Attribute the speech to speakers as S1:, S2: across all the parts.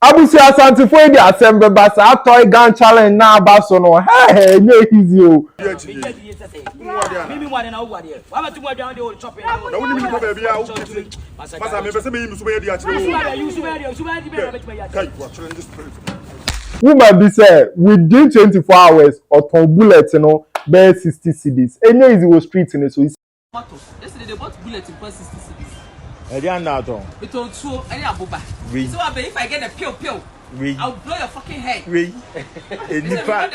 S1: Abusi asante for the assembly basa toy gun challenge na abaso no. Hey, no easy o.
S2: Mimi mwana na ugwa there. Wa matu mwa down the chopping.
S3: Na woni mi ko ba bia wo kiti. Masa me pese me yi so be dia chire.
S1: Woman be say within 24 hours or ton bullet no be 60 cedis. Any easy was street in so
S2: yesterday they bought bullet in 60 cedis.
S3: E dey na to.
S2: It on so any abuba. So if I get a pill, I'll blow your fucking head.
S3: Enipa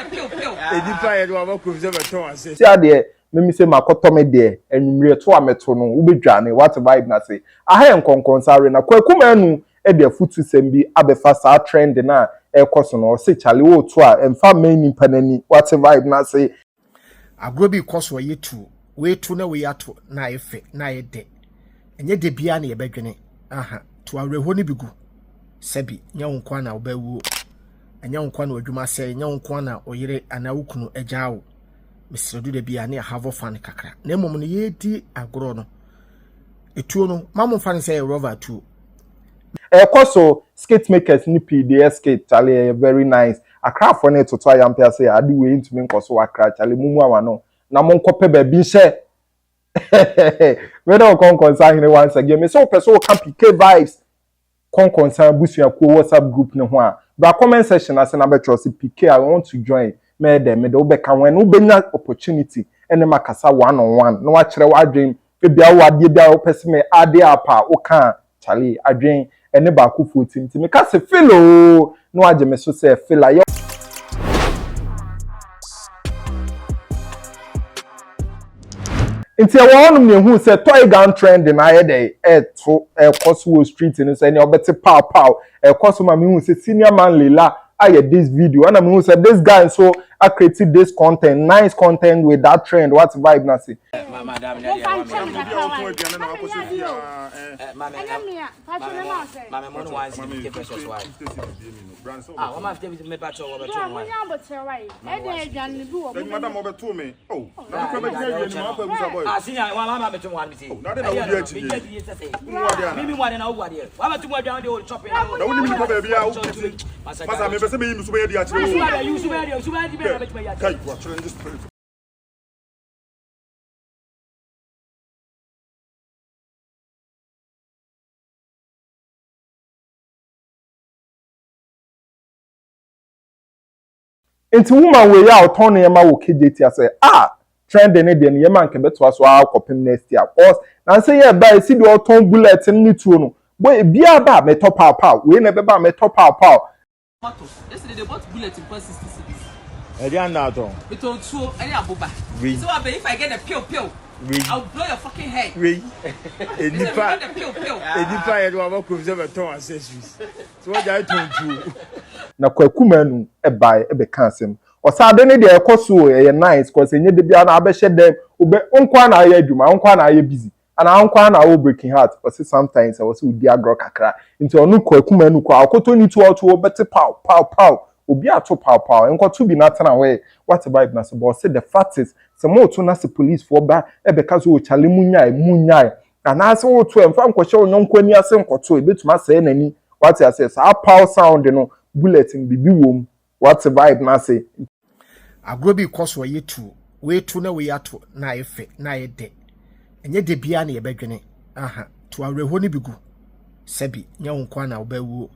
S3: e do abakum se beton ase.
S1: See ade me say makoto me de enumre to ameto no wo bedwane what vibe na say aha enkonkon sare na Kwaku Manu e de futu sembi abefa sa trend na ekoso no se chale wo to a emfa main nimpanani what vibe na say
S4: agrobi koso yetu we tu na we ato na efe na yede enye de bia na yebedwene aha to awereho ni bigu sabi nya wonkwa na obawu enya wonkwa na odwuma se nya wonkwa na oyire ana wukunu agyawo misredu de bia na have fun kakra na mom no yedi agro no etuo no mamon fan say rover too
S1: ekoso skate makers ni pd skate chale very nice akra for na toto ayampe say ade we ntumi nkoso akra chale mumu awa no na mon kope ba bi hye we don concern here once again me so person can PK vibes concern busua ko WhatsApp group ne ho a ba comment section ase na betro say PK I want to join me dem me de obeka wen ubenya opportunity ene makasa one on one no wa kire wa adwen e bia wo ade bia wo pese me ade apa wo kan chale adwen ene ba ku fotim ti me ka se filo no age me so se fila yo Inti wonu me hu se toy gun trend na ye dey to Kosovo street ni say ni obeti pow Kosovo ma me hu se senior man Lela aye this video and me hu se this guy so I created this content nice content with that trend what vibe na say
S2: madam
S1: Inti woman we ya oton yema wo kejeti ase trend ne de yema nke beto aso akopem next year cause na say ye ba si de oton bullet ni tuo no boy bia ba me top pow we na be ba me top pow
S2: yesterday they bought bullet in 60 cedis.
S3: E dey na to.
S2: It on so any abuba. So if I get a pill, I'll blow your fucking head.
S3: Enipa e do abakum se beton ase so what dey to
S1: na Kwaku Manu e bai e be kansem osade ne de ekoso e nice cause enye de bia na abehye dem obe onkwa na aye adwuma onkwa na aye busy ana onkwa na wo breaking heart cause sometimes I was udi agro kakra into onu Kwaku Manu kwa akoto ni to beti pow obi ato pow enko to bi na tana we what vibe na so but say the fact is se mo to na se police for ba e be kaso o chale munyai ana se wo to emfa nkwohye onyonkwa ni ase nkoto e betuma se nani what I say sa pow sound no bulletin bibi wom what vibe na say
S4: agrobi koso yetu we tu na we ato na efe na yede enye de bia na yebedwene aha to awereho ni bigu sabi nya wonkwa na obawu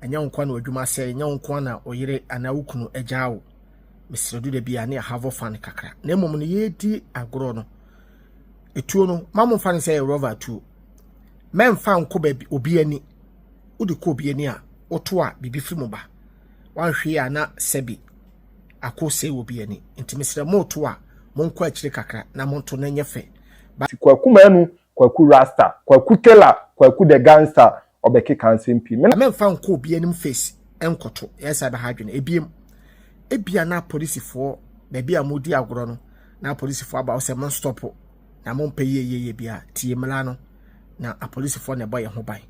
S4: anya wonkwa na odwuma se nya wonkwa na oyire ana wukunu agyawo misredu de bia na have fun kakra na mom no yedi agro no etuo no mamon fan say rover too men fan ko ba obi ani udi ko obi ani a oto a bibi fi mu ba wanhwe ya na sabi akose obi ani intimisre moto a monko akire kakra na monto na nyefe
S1: Kwaku Manu Kwaku Rasta Kwaku Kela Kwaku the gangster obeke kansem pi
S4: men fan ko obi ani face enkoto yesa ba hadwene ebia na police for ba bia modi agoro no na police for aba o se mon stop na mon peye bia tie mla no na a police for na boy ho ban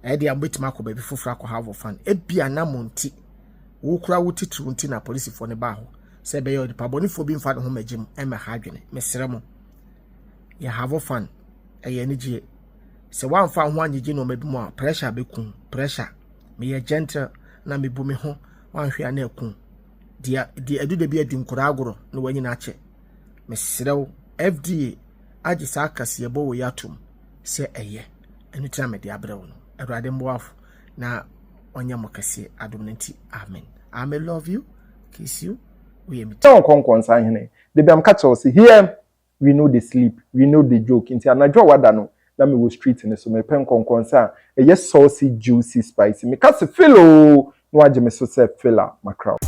S4: e de ambetima akọ ba bi fofura akọ have fun ebia na monti wo kura wo titru nti na police for ne ba ho se be yo de pabonifo bi mfa ne ho magim e ma hadwene mesere mo ya have fun e ye ni je se wan fa ho anyigi no mabi mo pressure be kun pressure me ye gentle na me bu me ho wan hwe na akun dia edu de bi adi nkura agoro na wanyi na ache me serew FDA agi sa akase bo wo yatum se eye enu tira me dia brew no awurade mboafo na onye mokase adom nanti amen. I may love you, kiss you. We meet.
S1: Don't concern him. The bam catch us here. We know the sleep. We know the joke. Inti anadwo wada no. Na me wo street in so me pen concern. E yes saucy, juicy, spicy. Me case feel no agye me so say filler my crowd.